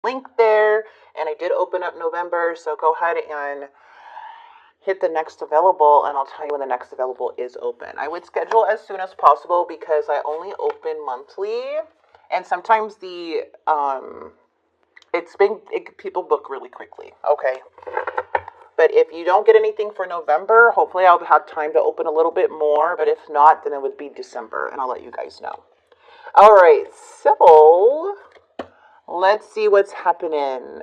link there, and I did open up November, so go ahead and hit the next available, and I'll tell you when the next available is open. I would schedule as soon as possible because I only open monthly, and sometimes people book really quickly. Okay. But if you don't get anything for November, hopefully I'll have time to open a little bit more. But if not, then it would be December, and I'll let you guys know. All right, so let's see what's happening.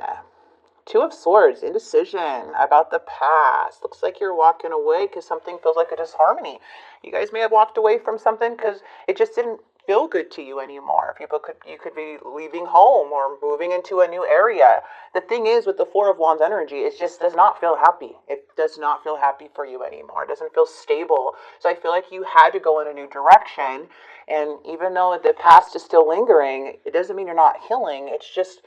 Two of Swords, indecision about the past. Looks like you're walking away because something feels like a disharmony. You guys may have walked away from something because it just didn't feel good to you anymore. You could be leaving home or moving into a new area. The thing is with the Four of Wands energy, it just does not feel happy. It does not feel happy for you anymore. It doesn't feel stable. So I feel like you had to go in a new direction. And even though the past is still lingering, it doesn't mean you're not healing. It's just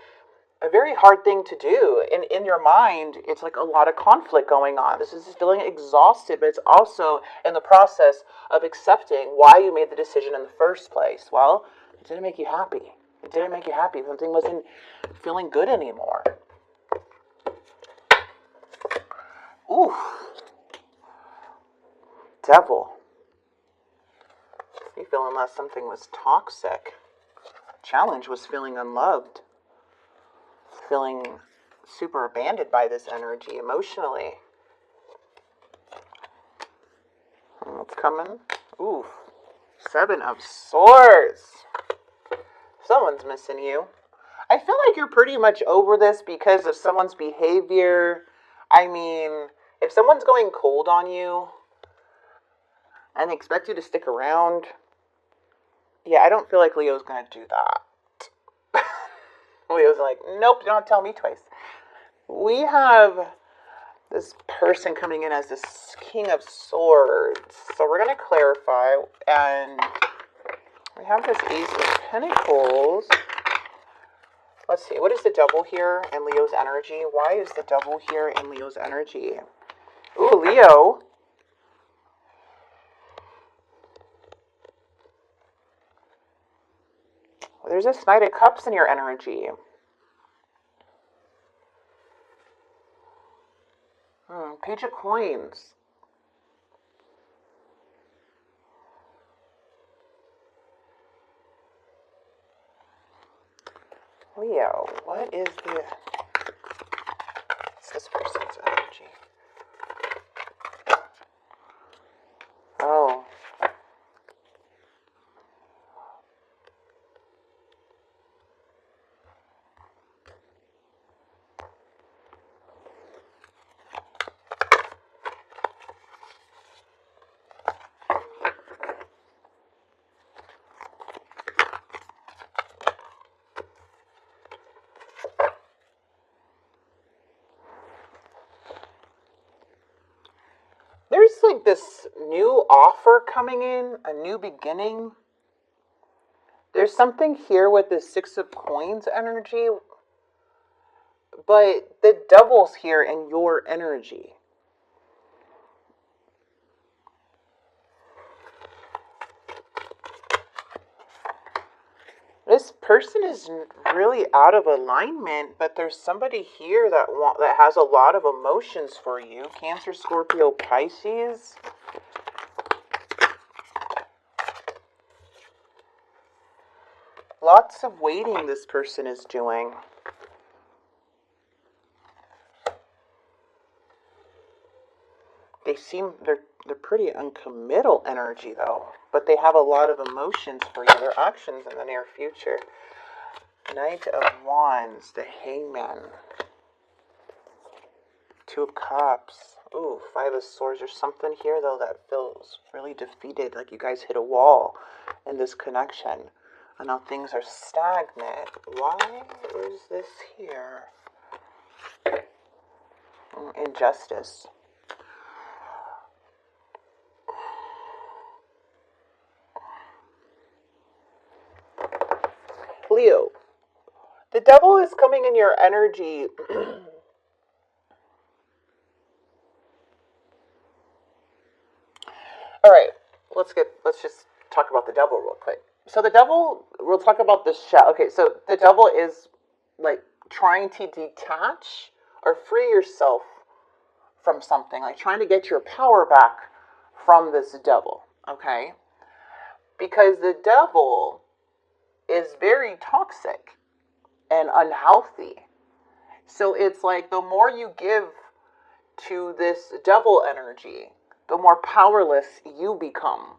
a very hard thing to do. And in your mind, it's like a lot of conflict going on. This is feeling exhausted, but it's also in the process of accepting why you made the decision in the first place. Well, it didn't make you happy. It didn't make you happy. Something wasn't feeling good anymore. Ooh. Devil. You feel unless something was toxic. Challenge was feeling unloved. Feeling super abandoned by this energy emotionally. What's coming? Ooh, Seven of Swords. Someone's missing you. I feel like you're pretty much over this because of someone's behavior. I mean, if someone's going cold on you and they expect you to stick around, yeah, I don't feel like Leo's going to do that. Leo's like, nope, don't tell me twice. We have this person coming in as this King of Swords. So we're going to clarify. And we have this Ace of Pentacles. Let's see. What is the Devil here in Leo's energy? Why is the Devil here in Leo's energy? Ooh, Leo. There's this Knight of Cups in your energy. Page of Coins. Leo, what is this person's energy? Oh. There's like this new offer coming in, a new beginning. There's something here with the Six of Coins energy, but the Devil's here in your energy. This person is really out of alignment, but there's somebody here that has a lot of emotions for you. Cancer, Scorpio, Pisces. Lots of waiting this person is doing. They're pretty uncommittal energy though, but they have a lot of emotions for you. Their actions in the near future. Knight of Wands, the Hangman. Two of Cups. Ooh, Five of Swords. There's something here though that feels really defeated, like you guys hit a wall in this connection. And now things are stagnant. Why is this here? Injustice. Leo, the Devil is coming in your energy. All right, let's just talk about the Devil real quick. So the Devil, we'll talk about the shell. Okay, so the Devil is like trying to detach or free yourself from something, like trying to get your power back from this devil, okay? Because the devil is very toxic and unhealthy. So it's like the more you give to this devil energy, the more powerless you become.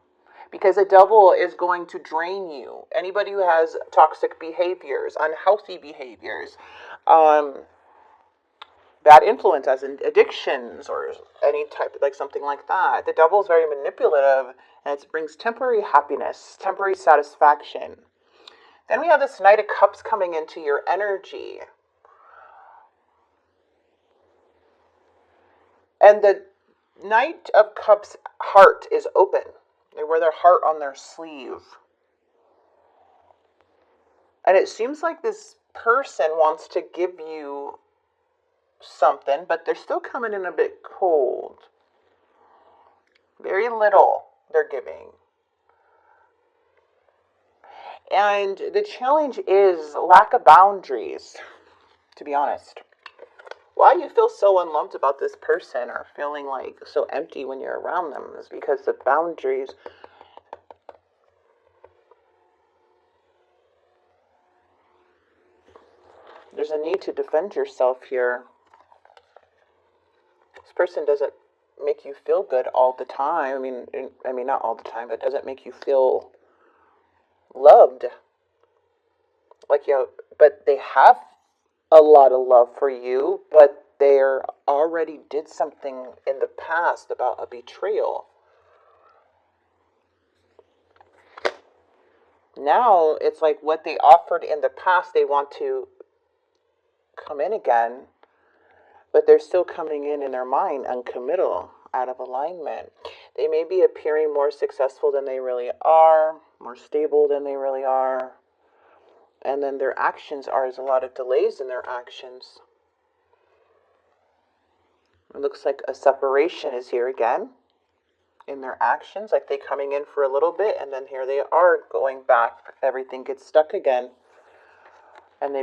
Because the devil is going to drain you. Anybody who has toxic behaviors, unhealthy behaviors, bad influence as in addictions or any type, like something like that. The devil is very manipulative, and it brings temporary happiness, temporary satisfaction. Then we have this Knight of Cups coming into your energy. And the Knight of Cups heart is open. They wear their heart on their sleeve. And it seems like this person wants to give you something, but they're still coming in a bit cold. Very little they're giving. And the challenge is lack of boundaries, to be honest. Why you feel so unloved about this person or feeling like so empty when you're around them is because the boundaries. There's a need to defend yourself here. This person doesn't make you feel good all the time. I mean, not all the time, but it doesn't make you feel loved. Like, you know, but they have a lot of love for you, but they already did something in the past about a betrayal. Now it's like what they offered in the past, they want to come in again, but they're still coming in their mind uncommittal, out of alignment. They may be appearing more successful than they really are, more stable than they really are. And then their actions there's a lot of delays in their actions. It looks like a separation is here again in their actions, like they coming in for a little bit, and then here they are going back. Everything gets stuck again. And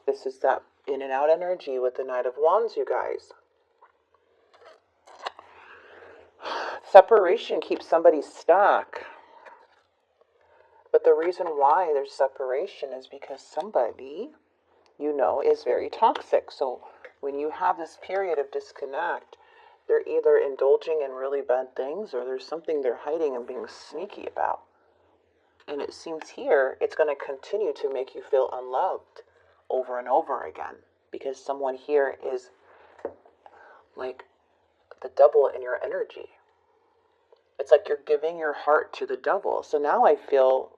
this is that in and out energy with the Knight of Wands, you guys. Separation keeps somebody stuck. But the reason why there's separation is because somebody, you know, is very toxic. So when you have this period of disconnect, they're either indulging in really bad things or there's something they're hiding and being sneaky about. And it seems here it's going to continue to make you feel unloved over and over again. Because someone here is like the devil in your energy. It's like you're giving your heart to the devil. So now I feel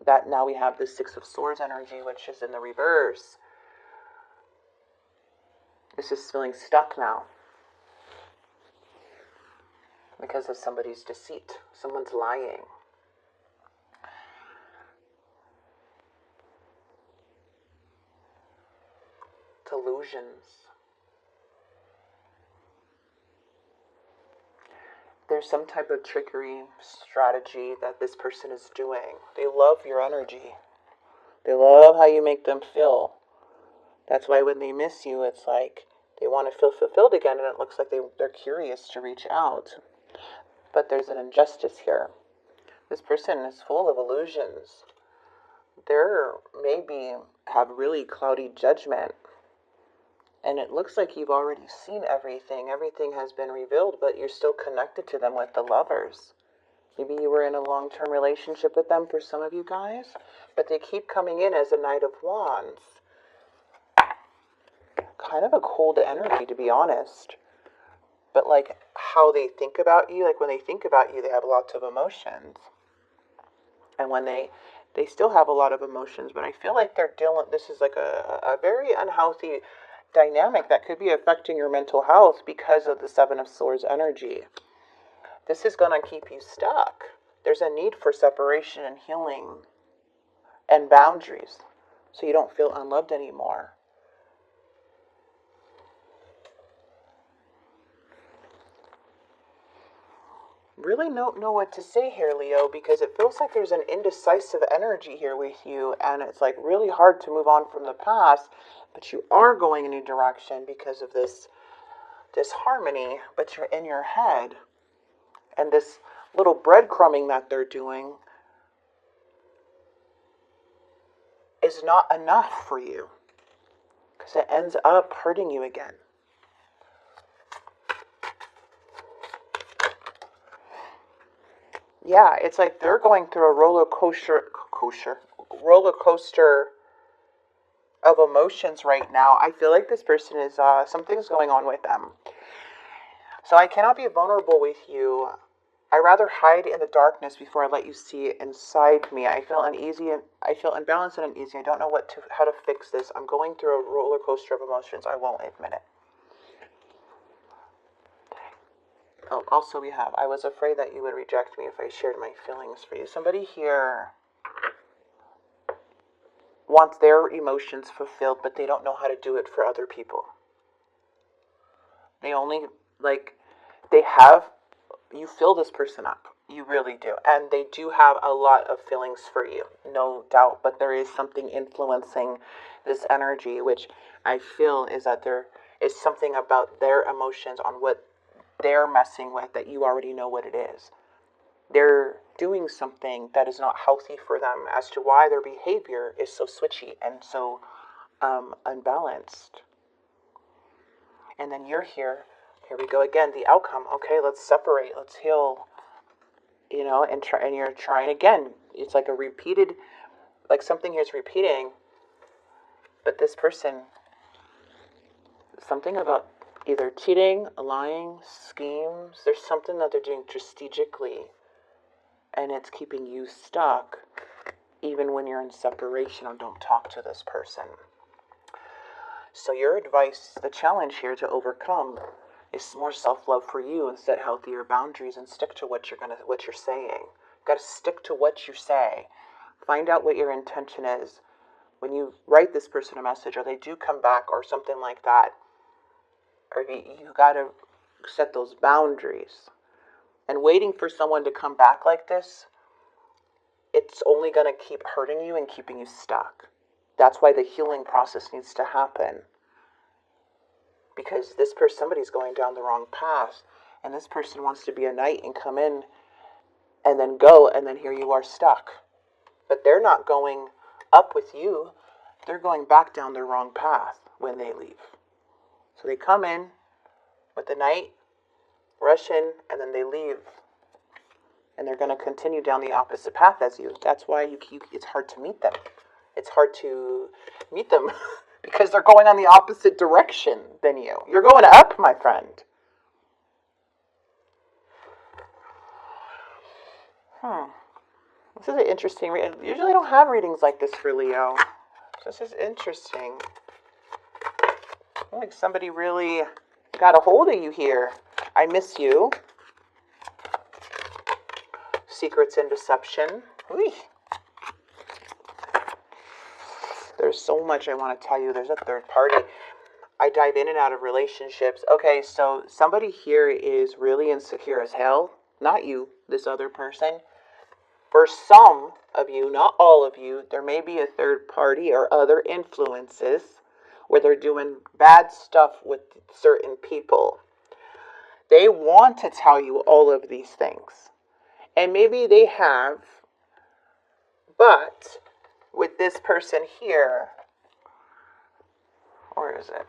that now we have the Six of Swords energy, which is in the reverse. This is feeling stuck now. Because of somebody's deceit. Someone's lying. Delusions. There's some type of trickery strategy that this person is doing. They love your energy. They love how you make them feel. That's why when they miss you, it's like they want to feel fulfilled again, and it looks like they're curious to reach out. But there's an injustice here. This person is full of illusions. They're maybe have really cloudy judgment. And it looks like you've already seen everything. Everything has been revealed, but you're still connected to them with the Lovers. Maybe you were in a long-term relationship with them for some of you guys, but they keep coming in as a Knight of Wands. Kind of a cold energy, to be honest. But like how they think about you, like when they think about you, they have lots of emotions. And when they still have a lot of emotions, but I feel like this is like a very unhealthy dynamic that could be affecting your mental health because of the Seven of Swords energy. This is going to keep you stuck. There's a need for separation and healing and boundaries so you don't feel unloved anymore. really don't know what to say here, Leo, because it feels like there's an indecisive energy here with you, and it's like really hard to move on from the past, but you are going in a direction because of this harmony, but you're in your head, and this little breadcrumbing that they're doing is not enough for you, because it ends up hurting you again. Yeah, it's like they're going through a roller coaster of emotions right now. I feel like this person is, something's going on with them. So I cannot be vulnerable with you. I rather hide in the darkness before I let you see it inside me. I feel uneasy, and I feel unbalanced and uneasy. I don't know how to fix this. I'm going through a roller coaster of emotions. I won't admit it. Oh, also we have, I was afraid that you would reject me if I shared my feelings for you. Somebody here wants their emotions fulfilled, but they don't know how to do it for other people. They only, you fill this person up. You really do. And they do have a lot of feelings for you, no doubt. But there is something influencing this energy, which I feel is that there is something about their emotions on what they're messing with that you already know what it is. They're doing something that is not healthy for them as to why their behavior is so switchy and so unbalanced. And then you're here. Here we go again. The outcome. Okay, let's separate. Let's heal. And you're trying again. It's like a repeated, like something here is repeating. But this person, something about either cheating, lying, schemes. There's something that they're doing strategically, and it's keeping you stuck, even when you're in separation or don't talk to this person. So your advice, the challenge here to overcome, is more self-love for you and set healthier boundaries and stick to what you're saying. You've got to stick to what you say. Find out what your intention is. When you write this person a message, or they do come back or something like that, or you got to set those boundaries. And waiting for someone to come back like this, it's only going to keep hurting you and keeping you stuck. That's why the healing process needs to happen. Because somebody's going down the wrong path, and this person wants to be a knight and come in and then go, and then here you are stuck. But they're not going up with you. They're going back down the wrong path when they leave. So they come in with the knight, rush in, and then they leave. And they're going to continue down the opposite path as you. That's why it's hard to meet them. It's hard to meet them because they're going on the opposite direction than you. You're going up, my friend. This is an interesting reading. Usually I don't have readings like this for Leo. This is interesting. I feel like somebody really got a hold of you here. I miss you. Secrets and deception. Whee. There's so much I want to tell you. There's a third party. I dive in and out of relationships. Okay, so somebody here is really insecure as hell. Not you, this other person. For some of you, not all of you, there may be a third party or other influences where they're doing bad stuff with certain people. They want to tell you all of these things. And maybe they have, but with this person here, where is it?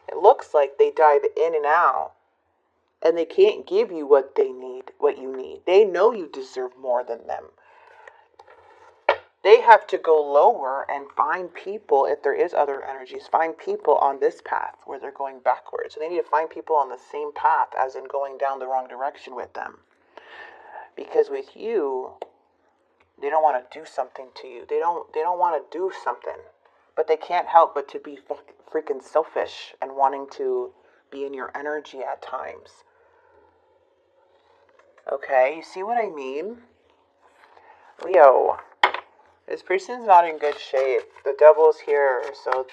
It looks like they dive in and out, and they can't give you what you need. They know you deserve more than them. They have to go lower and find people, if there is other energies, find people on this path where they're going backwards. So they need to find people on the same path as in going down the wrong direction with them. Because with you, they don't want to do something to you. They don't want to do something. But they can't help but to be freaking selfish and wanting to be in your energy at times. Okay, you see what I mean? Leo, this person's not in good shape. The devil's here. So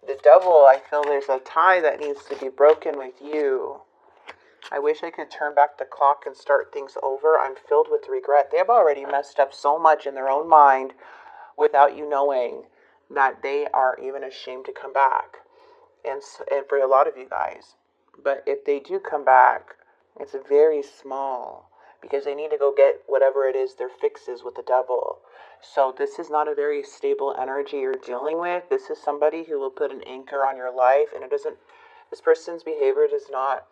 the devil, I feel there's a tie that needs to be broken with you. I wish I could turn back the clock and start things over. I'm filled with regret. They have already messed up so much in their own mind without you knowing that they are even ashamed to come back. And for a lot of you guys. But if they do come back, it's very small because they need to go get whatever it is their fix is with the devil. So this is not a very stable energy you're dealing with. This is somebody who will put an anchor on your life, and this person's behavior does not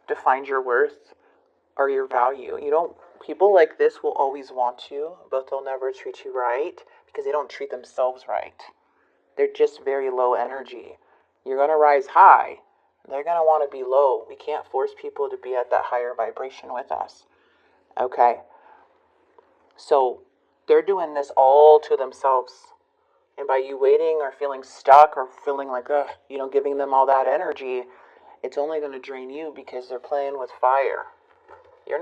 define your worth or your value. People like this will always want you, but they'll never treat you right because they don't treat themselves right. They're just very low energy. You're going to rise high. They're going to want to be low. We can't force people to be at that higher vibration with us. Okay? So they're doing this all to themselves. And by you waiting or feeling stuck or feeling like, giving them all that energy, it's only going to drain you because they're playing with fire. You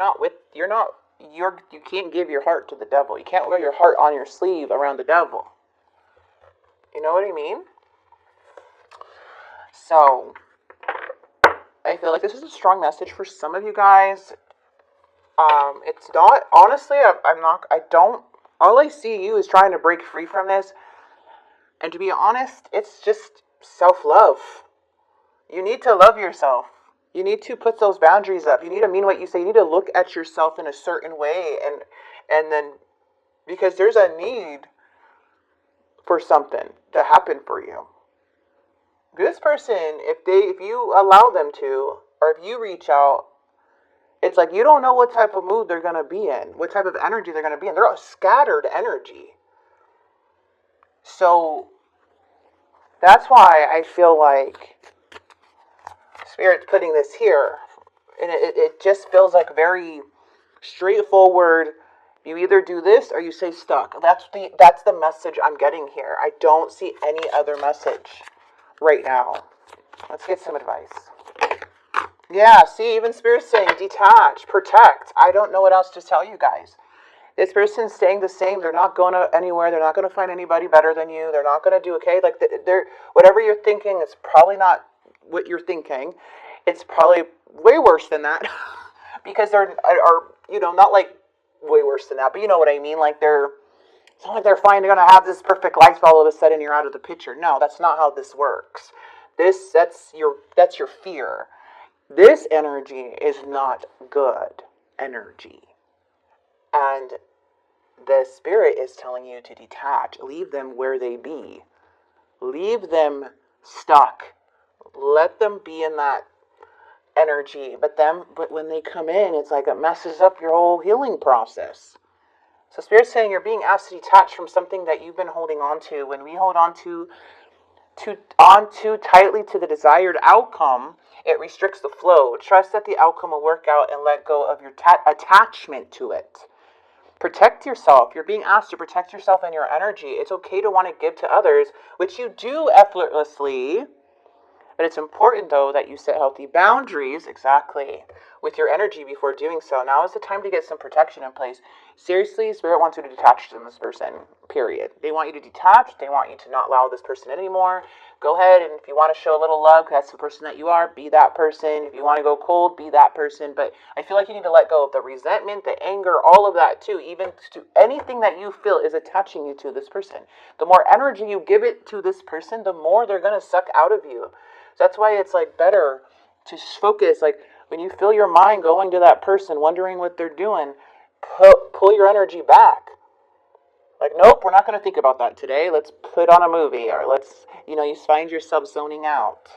can't give your heart to the devil. You can't wear your heart on your sleeve around the devil. You know what I mean? So, I feel like this is a strong message for some of you guys. It's not, honestly, all I see you is trying to break free from this. And to be honest, it's just self-love. You need to love yourself. You need to put those boundaries up. You need to mean what you say. You need to look at yourself in a certain way. And then, because there's a need for something to happen for you. This person, if you allow them to, or if you reach out, it's like you don't know what type of mood they're going to be in, what type of energy they're going to be in. They're a scattered energy. So that's why I feel like Spirit's putting this here. And it just feels like very straightforward. You either do this or you stay stuck. That's the message I'm getting here. I don't see any other message right now. Let's get some advice. Yeah, see, even Spirit's saying detach, protect. I don't know what else to tell you guys. This person's staying the same. They're not going anywhere. They're not going to find anybody better than you. They're not going to do okay. Like they're whatever you're thinking, it's probably not what you're thinking. It's probably way worse than that. Because they're not like way worse than that, but you know what I mean. Like it's not like they're finally going to have this perfect life all of a sudden you're out of the picture. No, that's not how this works. That's your fear. This energy is not good energy. And the Spirit is telling you to detach. Leave them where they be. Leave them stuck. Let them be in that energy. But when they come in, it's like it messes up your whole healing process. So Spirit's saying you're being asked to detach from something that you've been holding on to. When we hold on too tightly to the desired outcome, it restricts the flow. Trust that the outcome will work out and let go of your attachment to it. Protect yourself. You're being asked to protect yourself and your energy. It's okay to want to give to others, which you do effortlessly. But it's important, though, that you set healthy boundaries, exactly, with your energy before doing so. Now is the time to get some protection in place. Seriously, Spirit wants you to detach from this person, period. They want you to detach. They want you to not allow this person in anymore. Go ahead, and if you want to show a little love, that's the person that you are, be that person. If you want to go cold, be that person. But I feel like you need to let go of the resentment, the anger, all of that, too. Even to anything that you feel is attaching you to this person. The more energy you give it to this person, the more they're going to suck out of you. So that's why it's like better to focus. Like when you feel your mind going to that person, wondering what they're doing, pull your energy back. Like, nope, we're not going to think about that today. Let's put on a movie, or you find yourself zoning out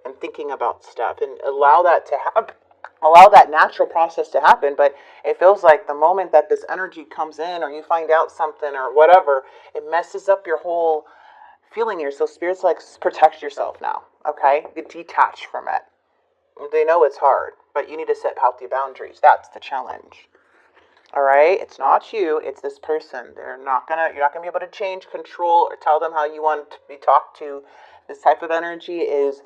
and thinking about stuff, and allow that to happen. Allow that natural process to happen. But it feels like the moment that this energy comes in, or you find out something or whatever, it messes up your whole feeling here. So Spirit's like, protect yourself now, okay? You detach from it. They know it's hard, but you need to set healthy boundaries. That's the challenge. All right? It's not you, it's this person. You're not gonna be able to change, control, or tell them how you want to be talked to. This type of energy is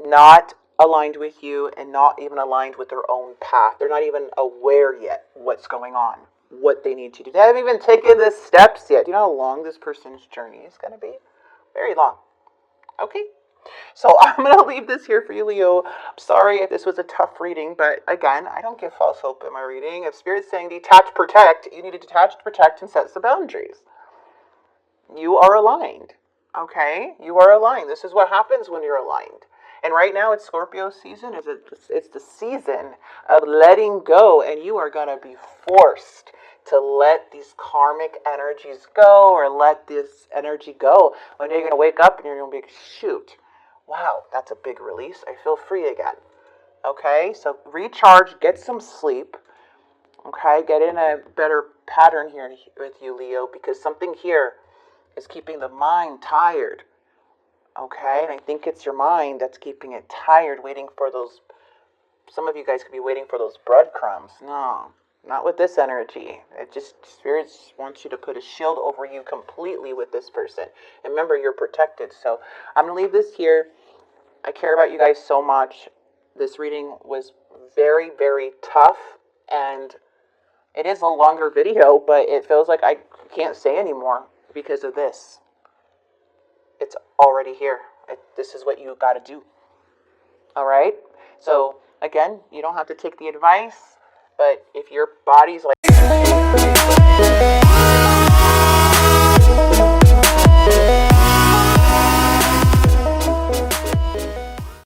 not aligned with you and not even aligned with their own path. They're not even aware yet what's going on, what they need to do. They haven't even taken the steps yet. Do you know how long this person's journey is going to be? Very long. Okay? So I'm going to leave this here for you, Leo. I'm sorry if this was a tough reading, but again, I don't give false hope in my reading. If Spirit's saying detach, protect, you need to detach, protect, and set some boundaries. You are aligned, okay? You are aligned. This is what happens when you're aligned. And right now it's Scorpio season. It's the season of letting go, and you are going to be forced to let these karmic energies go, or let this energy go. One day you're going to wake up and you're going to be, shoot, wow, that's a big release. I feel free again. Okay, so recharge, get some sleep. Okay, get in a better pattern here with you, Leo, because something here is keeping the mind tired. Okay, and I think it's your mind that's keeping it tired, waiting for those. Some of you guys could be waiting for those breadcrumbs. No, not with this energy. It just, spirits wants you to put a shield over you completely with this person. And remember, you're protected. So I'm going to leave this here. I care about you guys so much. This reading was very, very tough, and it is a longer video, but it feels like I can't say anymore because of this. It's already here. This is what you got to do. All right? So, again, you don't have to take the advice, but if your body's like